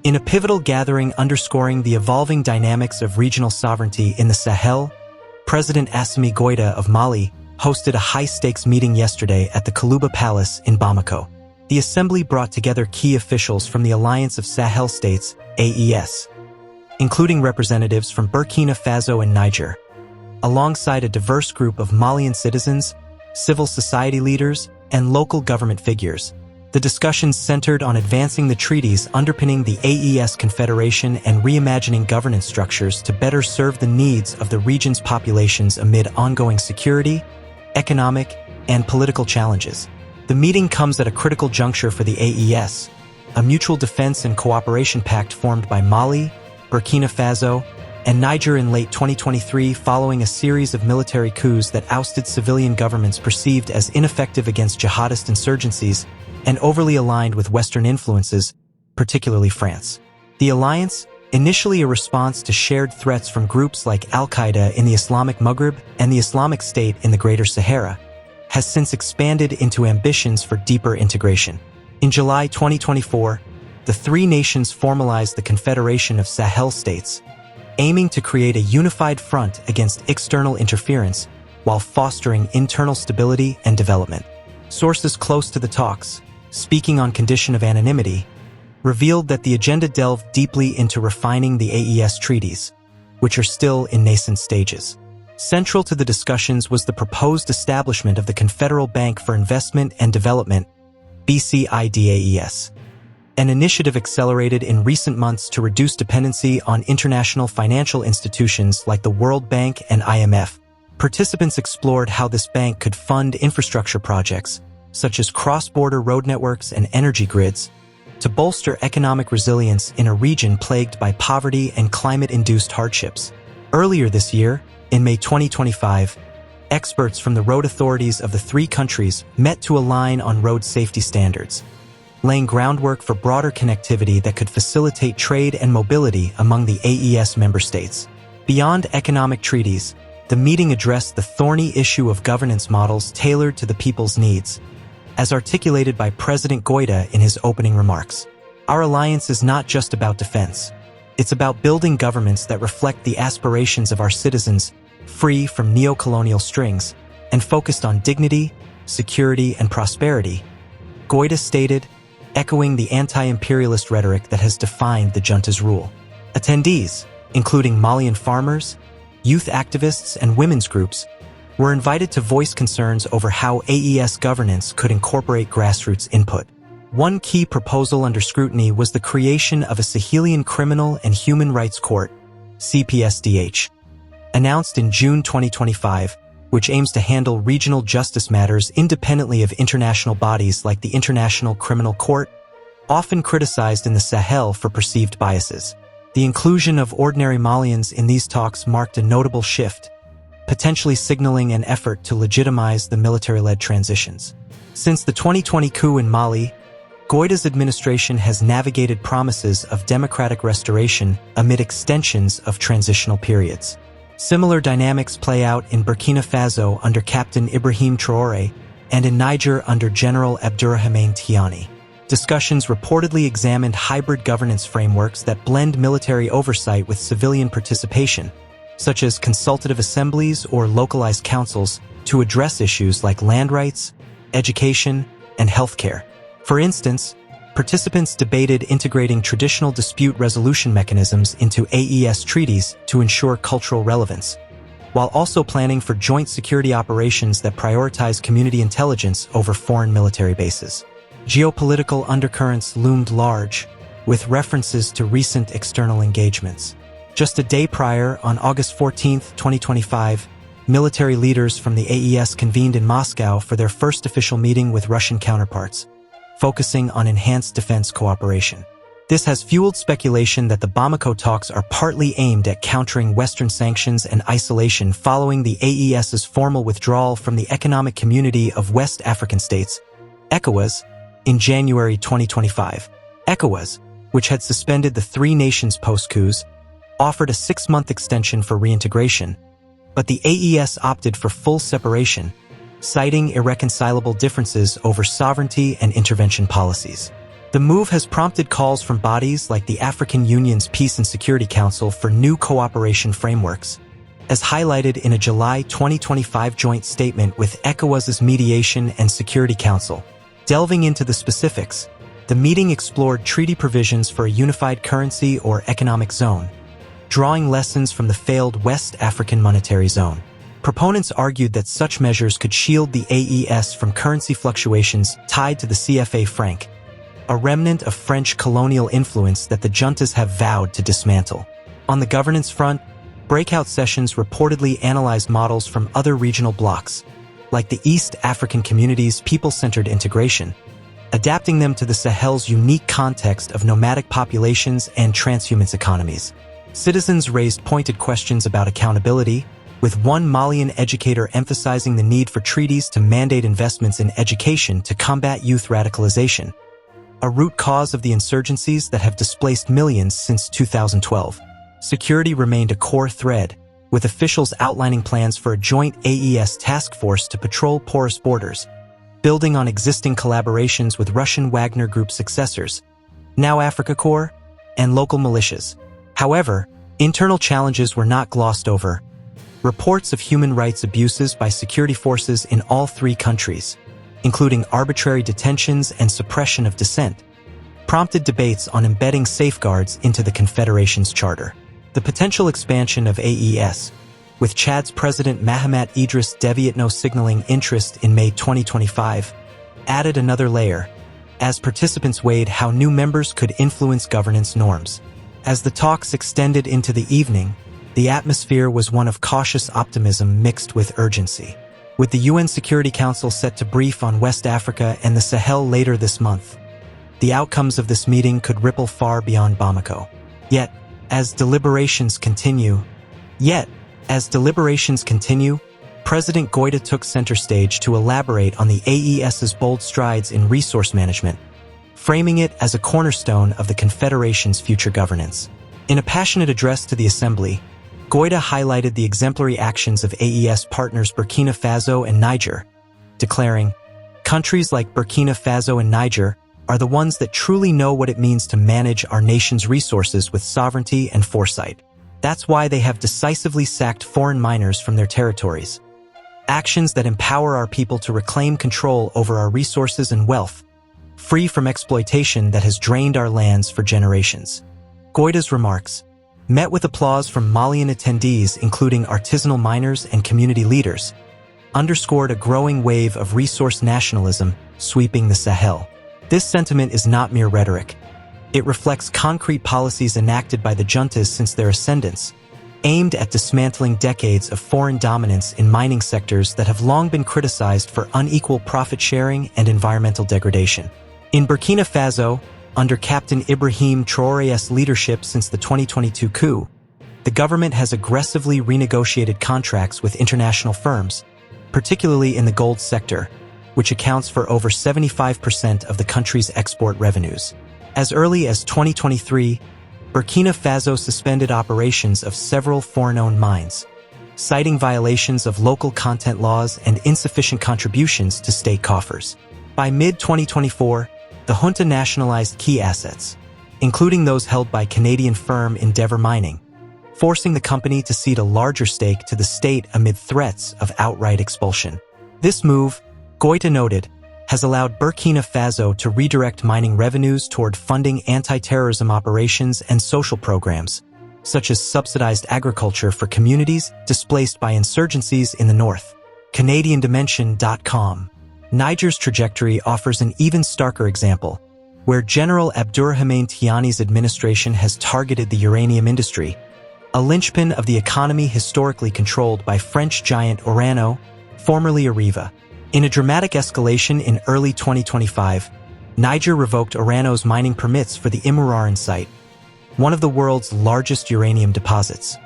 In a pivotal gathering underscoring the evolving dynamics of regional sovereignty in the Sahel, President Assimi Goïta of Mali hosted a high-stakes meeting yesterday at the Kalouba Palace in Bamako. The assembly brought together key officials from the Alliance of Sahel States, AES, including representatives from Burkina Faso and Niger, alongside a diverse group of Malian citizens, civil society leaders, and local government figures. The discussions centered on advancing the treaties underpinning the AES Confederation and reimagining governance structures to better serve the needs of the region's populations amid ongoing security, economic, and political challenges. The meeting comes at a critical juncture for the AES, a mutual defense and cooperation pact formed by Mali, Burkina Faso, and Niger in late 2023 following a series of military coups that ousted civilian governments perceived as ineffective against jihadist insurgencies and overly aligned with Western influences, particularly France. The alliance, initially a response to shared threats from groups like Al-Qaeda in the Islamic Maghreb and the Islamic State in the Greater Sahara, has since expanded into ambitions for deeper integration. In July 2024, the three nations formalized the Confederation of Sahel States, aiming to create a unified front against external interference while fostering internal stability and development. Sources close to the talks, speaking on condition of anonymity, revealed that the agenda delved deeply into refining the AES treaties, which are still in nascent stages. Central to the discussions was the proposed establishment of the Confederal Bank for Investment and Development, BCIDAES, an initiative accelerated in recent months to reduce dependency on international financial institutions like the World Bank and IMF. Participants explored how this bank could fund infrastructure projects, such as cross-border road networks and energy grids, to bolster economic resilience in a region plagued by poverty and climate-induced hardships. Earlier this year, in May 2025, experts from the road authorities of the three countries met to align on road safety standards, laying groundwork for broader connectivity that could facilitate trade and mobility among the AES member states. Beyond economic treaties, the meeting addressed the thorny issue of governance models tailored to the people's needs, as articulated by President Goïta in his opening remarks. Our alliance is not just about defense. It's about building governments that reflect the aspirations of our citizens, free from neo-colonial strings, and focused on dignity, security, and prosperity, Goïta stated, echoing the anti-imperialist rhetoric that has defined the junta's rule. Attendees, including Malian farmers, youth activists, and women's groups, were invited to voice concerns over how AES governance could incorporate grassroots input. One key proposal under scrutiny was the creation of a Sahelian Criminal and Human Rights Court, CPSDH, announced in June 2025, which aims to handle regional justice matters independently of international bodies like the International Criminal Court, often criticized in the Sahel for perceived biases. The inclusion of ordinary Malians in these talks marked a notable shift, potentially signaling an effort to legitimize the military-led transitions. Since the 2020 coup in Mali, Goïta's administration has navigated promises of democratic restoration amid extensions of transitional periods. Similar dynamics play out in Burkina Faso under Captain Ibrahim Traorè and in Niger under General Abdourahmane Tiani. Discussions reportedly examined hybrid governance frameworks that blend military oversight with civilian participation, such as consultative assemblies or localized councils, to address issues like land rights, education, and healthcare. For instance, participants debated integrating traditional dispute resolution mechanisms into AES treaties to ensure cultural relevance, while also planning for joint security operations that prioritize community intelligence over foreign military bases. Geopolitical undercurrents loomed large, with references to recent external engagements. Just a day prior, on August 14, 2025, military leaders from the AES convened in Moscow for their first official meeting with Russian counterparts, focusing on enhanced defense cooperation. This has fueled speculation that the Bamako talks are partly aimed at countering Western sanctions and isolation following the AES's formal withdrawal from the Economic Community of West African States, ECOWAS, in January 2025. ECOWAS, which had suspended the three nations post-coups, offered a 6-month extension for reintegration, but the AES opted for full separation, citing irreconcilable differences over sovereignty and intervention policies. The move has prompted calls from bodies like the African Union's Peace and Security Council for new cooperation frameworks, as highlighted in a July 2025 joint statement with ECOWAS's Mediation and Security Council. Delving into the specifics, the meeting explored treaty provisions for a unified currency or economic zone, drawing lessons from the failed West African Monetary Zone. Proponents argued that such measures could shield the AES from currency fluctuations tied to the CFA franc, a remnant of French colonial influence that the juntas have vowed to dismantle. On the governance front, breakout sessions reportedly analyzed models from other regional blocs, like the East African Community's people-centered integration, adapting them to the Sahel's unique context of nomadic populations and transhumance economies. Citizens raised pointed questions about accountability, with one Malian educator emphasizing the need for treaties to mandate investments in education to combat youth radicalization, a root cause of the insurgencies that have displaced millions since 2012. Security remained a core thread, with officials outlining plans for a joint AES task force to patrol porous borders, building on existing collaborations with Russian Wagner Group successors, now Africa Corps, and local militias. However, internal challenges were not glossed over. Reports of human rights abuses by security forces in all three countries, including arbitrary detentions and suppression of dissent, prompted debates on embedding safeguards into the Confederation's charter. The potential expansion of AES, with Chad's President Mahamat Idris Déby Itno signaling interest in May 2025, added another layer, as participants weighed how new members could influence governance norms. As the talks extended into the evening, the atmosphere was one of cautious optimism mixed with urgency. With the UN Security Council set to brief on West Africa and the Sahel later this month, the outcomes of this meeting could ripple far beyond Bamako. Yet, as deliberations continue, President Goïta took center stage to elaborate on the AES's bold strides in resource management, framing it as a cornerstone of the Confederation's future governance. In a passionate address to the Assembly, Goïta highlighted the exemplary actions of AES partners Burkina Faso and Niger, declaring, "Countries like Burkina Faso and Niger are the ones that truly know what it means to manage our nation's resources with sovereignty and foresight. That's why they have decisively sacked foreign miners from their territories. Actions that empower our people to reclaim control over our resources and wealth, free from exploitation that has drained our lands for generations." Goïta's remarks, met with applause from Malian attendees including artisanal miners and community leaders, underscored a growing wave of resource nationalism sweeping the Sahel. This sentiment is not mere rhetoric. It reflects concrete policies enacted by the juntas since their ascendance, aimed at dismantling decades of foreign dominance in mining sectors that have long been criticized for unequal profit sharing and environmental degradation. In Burkina Faso, under Captain Ibrahim Traoré's leadership since the 2022 coup, the government has aggressively renegotiated contracts with international firms, particularly in the gold sector, which accounts for over 75% of the country's export revenues. As early as 2023, Burkina Faso suspended operations of several foreign-owned mines, citing violations of local content laws and insufficient contributions to state coffers. By mid-2024, the junta nationalized key assets, including those held by Canadian firm Endeavour Mining, forcing the company to cede a larger stake to the state amid threats of outright expulsion. This move, Goïta noted, has allowed Burkina Faso to redirect mining revenues toward funding anti-terrorism operations and social programs, such as subsidized agriculture for communities displaced by insurgencies in the north. CanadianDimension.com. Niger's trajectory offers an even starker example, where General Abdourahmane Tiani's administration has targeted the uranium industry, a linchpin of the economy historically controlled by French giant Orano, formerly Areva. In a dramatic escalation in early 2025, Niger revoked Orano's mining permits for the Imuraran site, one of the world's largest uranium deposits,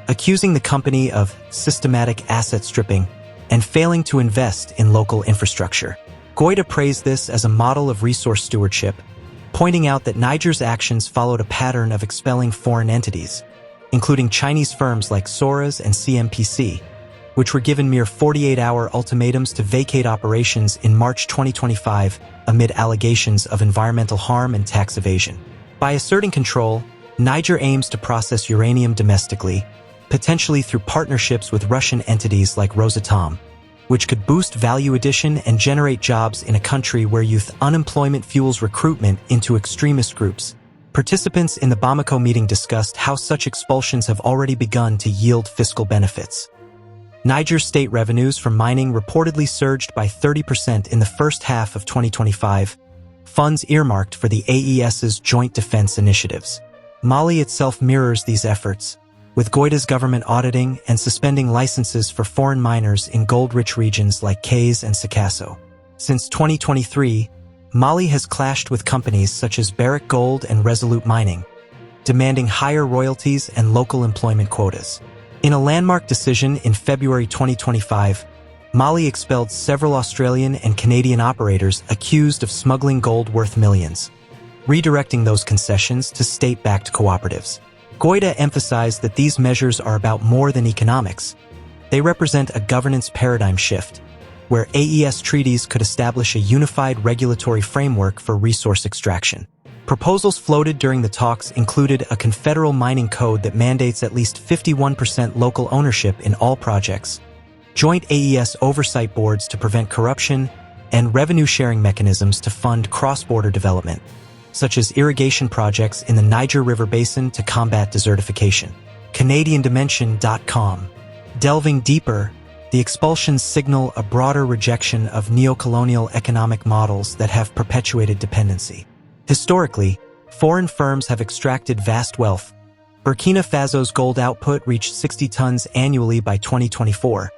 accusing the company of systematic asset stripping and failing to invest in local infrastructure. Goïta praised this as a model of resource stewardship, pointing out that Niger's actions followed a pattern of expelling foreign entities, including Chinese firms like Soras and CMPC, which were given mere 48-hour ultimatums to vacate operations in March 2025 amid allegations of environmental harm and tax evasion. By asserting control, Niger aims to process uranium domestically, potentially through partnerships with Russian entities like Rosatom, which could boost value addition and generate jobs in a country where youth unemployment fuels recruitment into extremist groups. Participants in the Bamako meeting discussed how such expulsions have already begun to yield fiscal benefits. Niger's state revenues from mining reportedly surged by 30% in the first half of 2025, funds earmarked for the AES's joint defense initiatives. Mali itself mirrors these efforts, with Goïta's government auditing and suspending licenses for foreign miners in gold-rich regions like Kayes and Sikasso. Since 2023, Mali has clashed with companies such as Barrick Gold and Resolute Mining, demanding higher royalties and local employment quotas. In a landmark decision in February 2025, Mali expelled several Australian and Canadian operators accused of smuggling gold worth millions, redirecting those concessions to state-backed cooperatives. Goïta emphasized that these measures are about more than economics. They represent a governance paradigm shift, where AES treaties could establish a unified regulatory framework for resource extraction. Proposals floated during the talks included a confederal mining code that mandates at least 51% local ownership in all projects, joint AES oversight boards to prevent corruption, and revenue-sharing mechanisms to fund cross-border development, such as irrigation projects in the Niger River Basin to combat desertification. CanadianDimension.com. Delving deeper, the expulsions signal a broader rejection of neo-colonial economic models that have perpetuated dependency. Historically, foreign firms have extracted vast wealth. Burkina Faso's gold output reached 60 tons annually by 2024,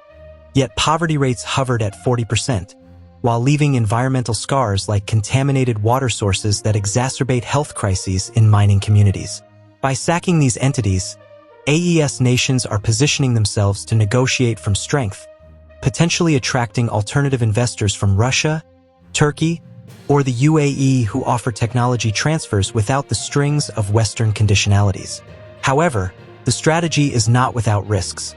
yet poverty rates hovered at 40%, while leaving environmental scars like contaminated water sources that exacerbate health crises in mining communities. By sacking these entities, AES nations are positioning themselves to negotiate from strength, potentially attracting alternative investors from Russia, Turkey, or the UAE who offer technology transfers without the strings of Western conditionalities. However, the strategy is not without risks.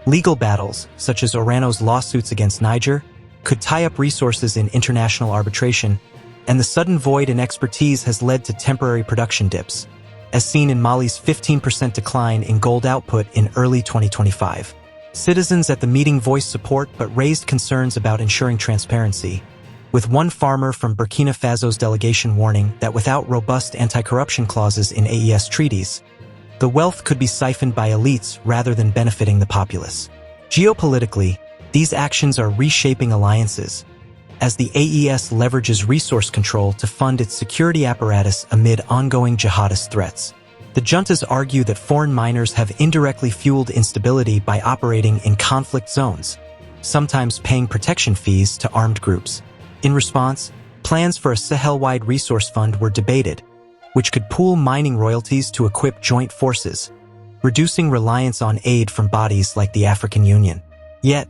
Legal battles, such as Orano's lawsuits against Niger, could tie up resources in international arbitration, and the sudden void in expertise has led to temporary production dips, as seen in Mali's 15% decline in gold output in early 2025. Citizens at the meeting voiced support but raised concerns about ensuring transparency, with one farmer from Burkina Faso's delegation warning that without robust anti-corruption clauses in AES treaties, the wealth could be siphoned by elites rather than benefiting the populace. Geopolitically, these actions are reshaping alliances, as the AES leverages resource control to fund its security apparatus amid ongoing jihadist threats. The juntas argue that foreign miners have indirectly fueled instability by operating in conflict zones, sometimes paying protection fees to armed groups. In response, plans for a Sahel-wide resource fund were debated, which could pool mining royalties to equip joint forces, reducing reliance on aid from bodies like the African Union. Yet,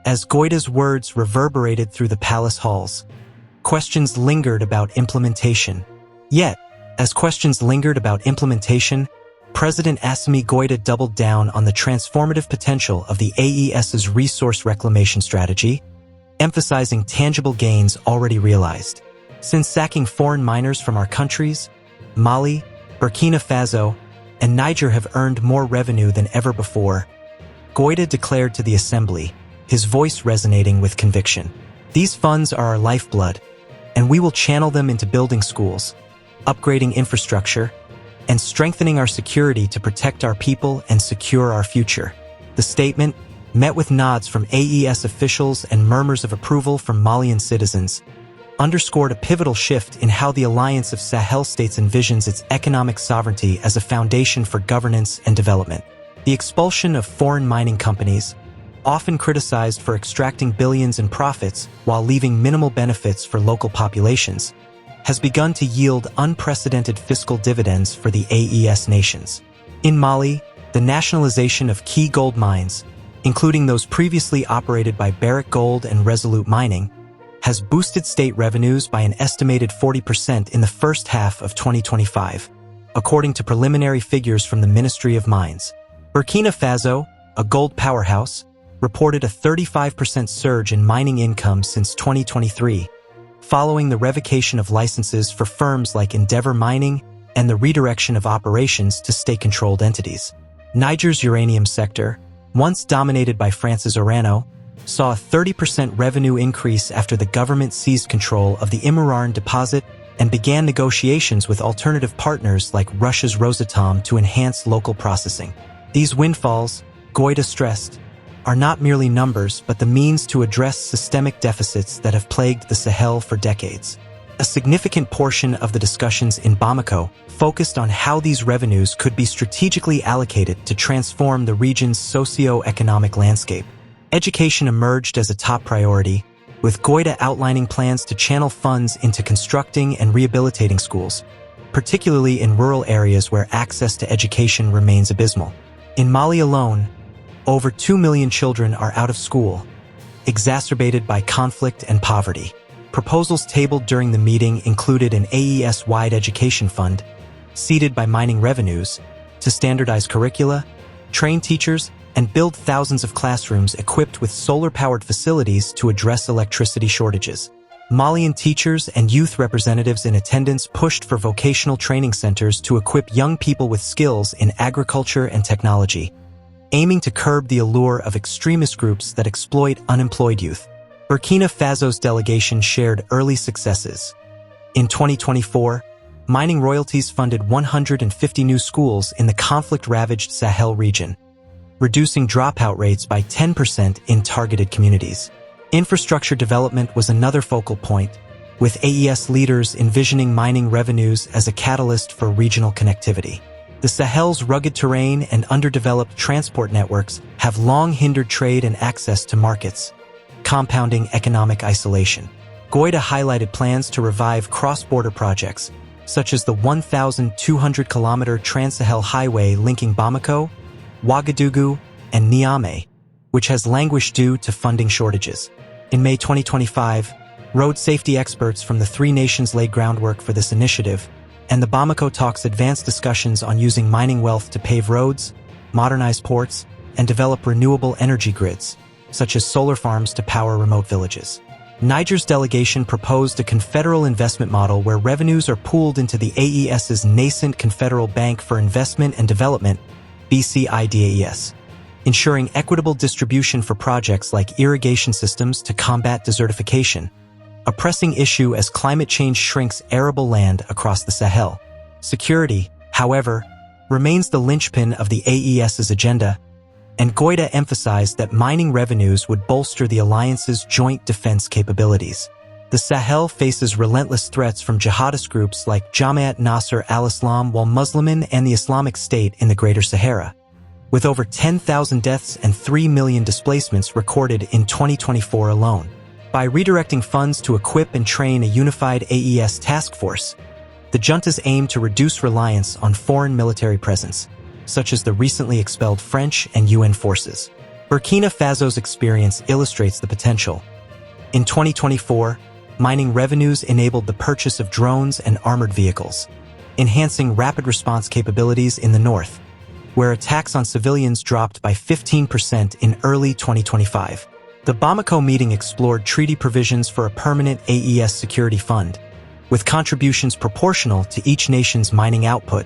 as Goïta's words reverberated through the palace halls, questions lingered about implementation. President Assimi Goïta doubled down on the transformative potential of the AES's resource reclamation strategy, emphasizing tangible gains already realized. Since sacking foreign miners from our countries, Mali, Burkina Faso, and Niger have earned more revenue than ever before, Goïta declared to the assembly, his voice resonating with conviction. These funds are our lifeblood, and we will channel them into building schools, upgrading infrastructure, and strengthening our security to protect our people and secure our future. The statement, met with nods from AES officials and murmurs of approval from Malian citizens, underscored a pivotal shift in how the Alliance of Sahel states envisions its economic sovereignty as a foundation for governance and development. The expulsion of foreign mining companies, often criticized for extracting billions in profits while leaving minimal benefits for local populations, has begun to yield unprecedented fiscal dividends for the AES nations. In Mali, the nationalization of key gold mines, including those previously operated by Barrick Gold and Resolute Mining, has boosted state revenues by an estimated 40% in the first half of 2025, according to preliminary figures from the Ministry of Mines. Burkina Faso, a gold powerhouse, reported a 35% surge in mining income since 2023, following the revocation of licenses for firms like Endeavour Mining and the redirection of operations to state-controlled entities. Niger's uranium sector, once dominated by France's Orano, saw a 30% revenue increase after the government seized control of the Imurarn deposit and began negotiations with alternative partners like Russia's Rosatom to enhance local processing. These windfalls, Goïta stressed, are not merely numbers but the means to address systemic deficits that have plagued the Sahel for decades. A significant portion of the discussions in Bamako focused on how these revenues could be strategically allocated to transform the region's socio-economic landscape. Education emerged as a top priority, with Goïta outlining plans to channel funds into constructing and rehabilitating schools, particularly in rural areas where access to education remains abysmal. In Mali alone, over 2 million children are out of school, exacerbated by conflict and poverty. Proposals tabled during the meeting included an AES-wide education fund, seeded by mining revenues, to standardize curricula, train teachers, and build thousands of classrooms equipped with solar-powered facilities to address electricity shortages. Malian teachers and youth representatives in attendance pushed for vocational training centers to equip young people with skills in agriculture and technology, aiming to curb the allure of extremist groups that exploit unemployed youth. Burkina Faso's delegation shared early successes. In 2024, mining royalties funded 150 new schools in the conflict-ravaged Sahel region, reducing dropout rates by 10% in targeted communities. Infrastructure development was another focal point, with AES leaders envisioning mining revenues as a catalyst for regional connectivity. The Sahel's rugged terrain and underdeveloped transport networks have long hindered trade and access to markets, compounding economic isolation. Goïta highlighted plans to revive cross-border projects, such as the 1,200-kilometer Trans-Sahel Highway linking Bamako, Ouagadougou, and Niamey, which has languished due to funding shortages. In May 2025, road safety experts from the three nations laid groundwork for this initiative, and the Bamako talks advanced discussions on using mining wealth to pave roads, modernize ports, and develop renewable energy grids, such as solar farms to power remote villages. Niger's delegation proposed a confederal investment model where revenues are pooled into the AES's nascent Confederal Bank for Investment and Development, BCIDAES, ensuring equitable distribution for projects like irrigation systems to combat desertification, a pressing issue as climate change shrinks arable land across the Sahel. Security, however, remains the linchpin of the AES's agenda, and Goïta emphasized that mining revenues would bolster the alliance's joint defense capabilities. The Sahel faces relentless threats from jihadist groups like Jamaat Nasr al-Islam wal Muslimin and the Islamic State in the Greater Sahara, with over 10,000 deaths and 3 million displacements recorded in 2024 alone. By redirecting funds to equip and train a unified AES task force, the juntas aim to reduce reliance on foreign military presence, such as the recently expelled French and UN forces. Burkina Faso's experience illustrates the potential. In 2024, mining revenues enabled the purchase of drones and armored vehicles, enhancing rapid response capabilities in the north, where attacks on civilians dropped by 15% in early 2025. The Bamako meeting explored treaty provisions for a permanent AES security fund, with contributions proportional to each nation's mining output,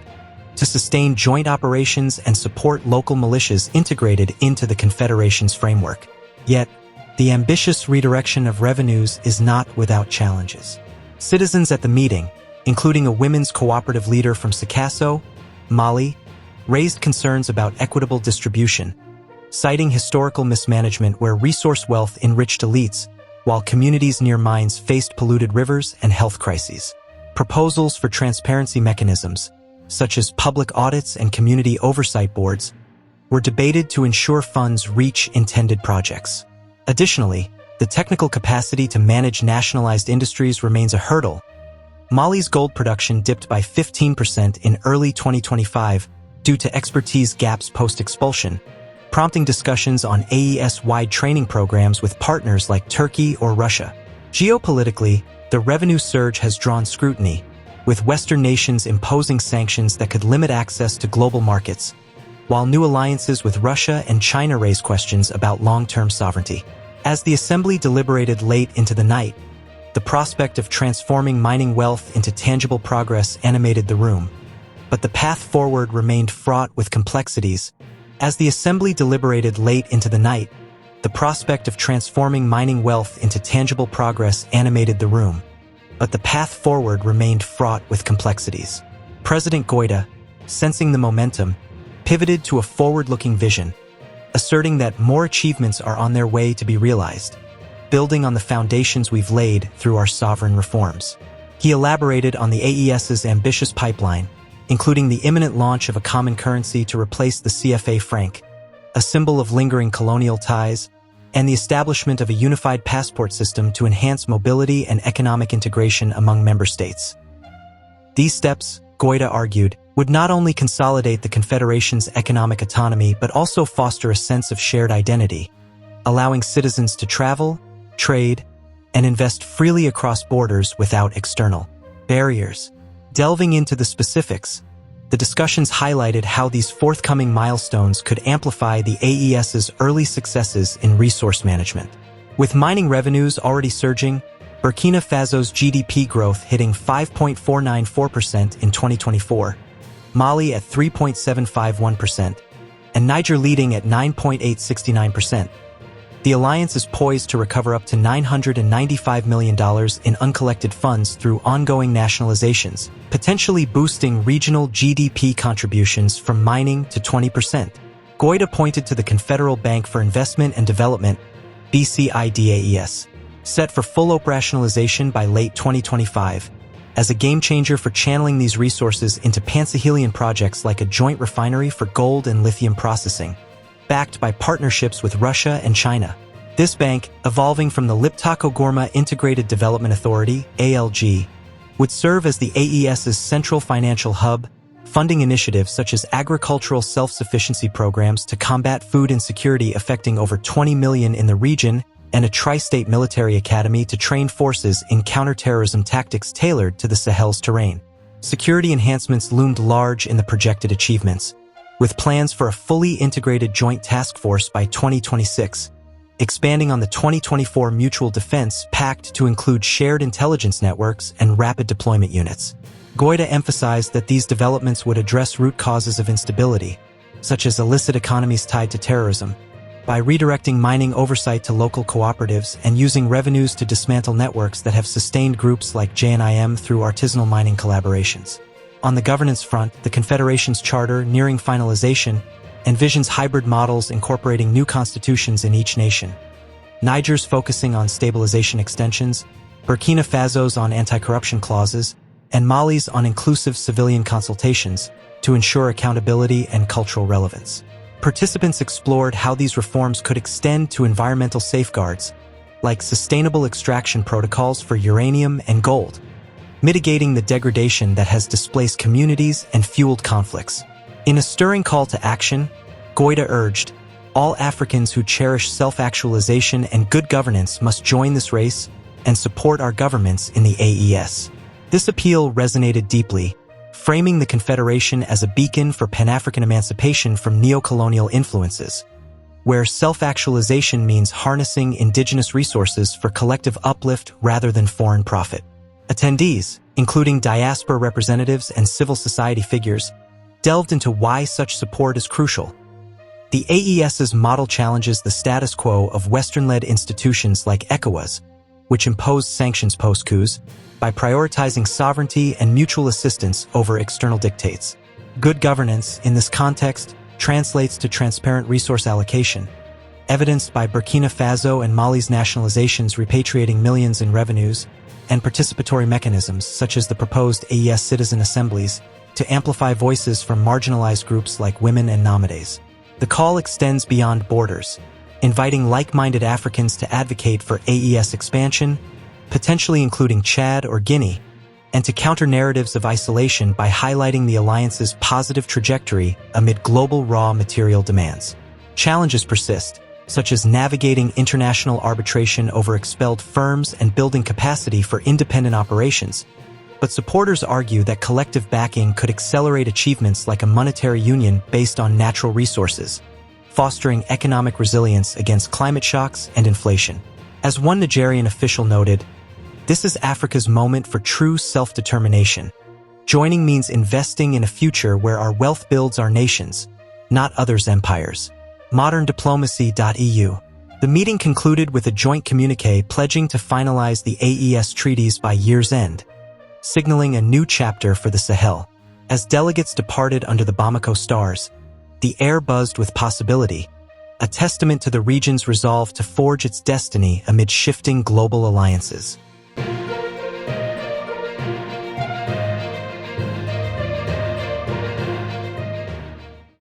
to sustain joint operations and support local militias integrated into the Confederation's framework. Yet, the ambitious redirection of revenues is not without challenges. Citizens at the meeting, including a women's cooperative leader from Sikasso, Mali, raised concerns about equitable distribution, citing historical mismanagement where resource wealth enriched elites, while communities near mines faced polluted rivers and health crises. Proposals for transparency mechanisms, such as public audits and community oversight boards, were debated to ensure funds reach intended projects. Additionally, the technical capacity to manage nationalized industries remains a hurdle. Mali's gold production dipped by 15% in early 2025 due to expertise gaps post-expulsion, prompting discussions on AES-wide training programs with partners like Turkey or Russia. Geopolitically, the revenue surge has drawn scrutiny, with Western nations imposing sanctions that could limit access to global markets, while new alliances with Russia and China raise questions about long-term sovereignty. As the assembly deliberated late into the night, the prospect of transforming mining wealth into tangible progress animated the room, but the path forward remained fraught with complexities. As the assembly deliberated late into the night, the prospect of transforming mining wealth into tangible progress animated the room, but the path forward remained fraught with complexities. President Goïta, sensing the momentum, pivoted to a forward-looking vision, asserting that more achievements are on their way to be realized, building on the foundations we've laid through our sovereign reforms. He elaborated on the AES's ambitious pipeline, including the imminent launch of a common currency to replace the CFA franc, a symbol of lingering colonial ties, and the establishment of a unified passport system to enhance mobility and economic integration among member states. These steps, Goïta argued, would not only consolidate the Confederation's economic autonomy but also foster a sense of shared identity, allowing citizens to travel, trade, and invest freely across borders without external barriers. Delving into the specifics, the discussions highlighted how these forthcoming milestones could amplify the AES's early successes in resource management. With mining revenues already surging, Burkina Faso's GDP growth hitting 5.494% in 2024, Mali at 3.751%, and Niger leading at 9.869%. The alliance is poised to recover up to $995 million in uncollected funds through ongoing nationalizations, potentially boosting regional GDP contributions from mining to 20%. Goïta pointed to the Confederal Bank for Investment and Development, BCIDAES, set for full operationalization by late 2025, as a game-changer for channeling these resources into Pan-Sahelian projects like a joint refinery for gold and lithium processing, backed by partnerships with Russia and China. This bank, evolving from the Liptako-Gourma Integrated Development Authority, ALG, would serve as the AES's central financial hub, funding initiatives such as agricultural self-sufficiency programs to combat food insecurity affecting over 20 million in the region, and a tri-state military academy to train forces in counterterrorism tactics tailored to the Sahel's terrain. Security enhancements loomed large in the projected achievements, with plans for a fully integrated joint task force by 2026, expanding on the 2024 Mutual Defense Pact to include shared intelligence networks and rapid deployment units. Goïta emphasized that these developments would address root causes of instability, such as illicit economies tied to terrorism, by redirecting mining oversight to local cooperatives and using revenues to dismantle networks that have sustained groups like JNIM through artisanal mining collaborations. On the governance front, the Confederation's charter, nearing finalization, envisions hybrid models incorporating new constitutions in each nation. Niger's focusing on stabilization extensions, Burkina Faso's on anti-corruption clauses, and Mali's on inclusive civilian consultations to ensure accountability and cultural relevance. Participants explored how these reforms could extend to environmental safeguards, like sustainable extraction protocols for uranium and gold, mitigating the degradation that has displaced communities and fueled conflicts. In a stirring call to action, Goïta urged, all Africans who cherish self-actualization and good governance must join this race and support our governments in the AES. This appeal resonated deeply, framing the Confederation as a beacon for Pan-African emancipation from neo-colonial influences, where self-actualization means harnessing indigenous resources for collective uplift rather than foreign profit. Attendees, including diaspora representatives and civil society figures, delved into why such support is crucial. The AES's model challenges the status quo of Western-led institutions like ECOWAS, which imposed sanctions post-coups, by prioritizing sovereignty and mutual assistance over external dictates. Good governance, in this context, translates to transparent resource allocation, evidenced by Burkina Faso and Mali's nationalizations repatriating millions in revenues, and participatory mechanisms such as the proposed AES citizen assemblies to amplify voices from marginalized groups like women and nomades. The call extends beyond borders, inviting like-minded Africans to advocate for AES expansion, potentially including Chad or Guinea, and to counter narratives of isolation by highlighting the alliance's positive trajectory amid global raw material demands. Challenges persist, such as navigating international arbitration over expelled firms and building capacity for independent operations, But supporters argue that collective backing could accelerate achievements like a monetary union based on natural resources, fostering economic resilience against climate shocks and inflation. As one Nigerian official noted, "This is Africa's moment for true self-determination. Joining means investing in a future where our wealth builds our nations, not others' empires." moderndiplomacy.eu. The meeting concluded with a joint communique pledging to finalize the AES treaties by year's end, signaling a new chapter for the Sahel. As delegates departed under the Bamako stars, the air buzzed with possibility, a testament to the region's resolve to forge its destiny amid shifting global alliances.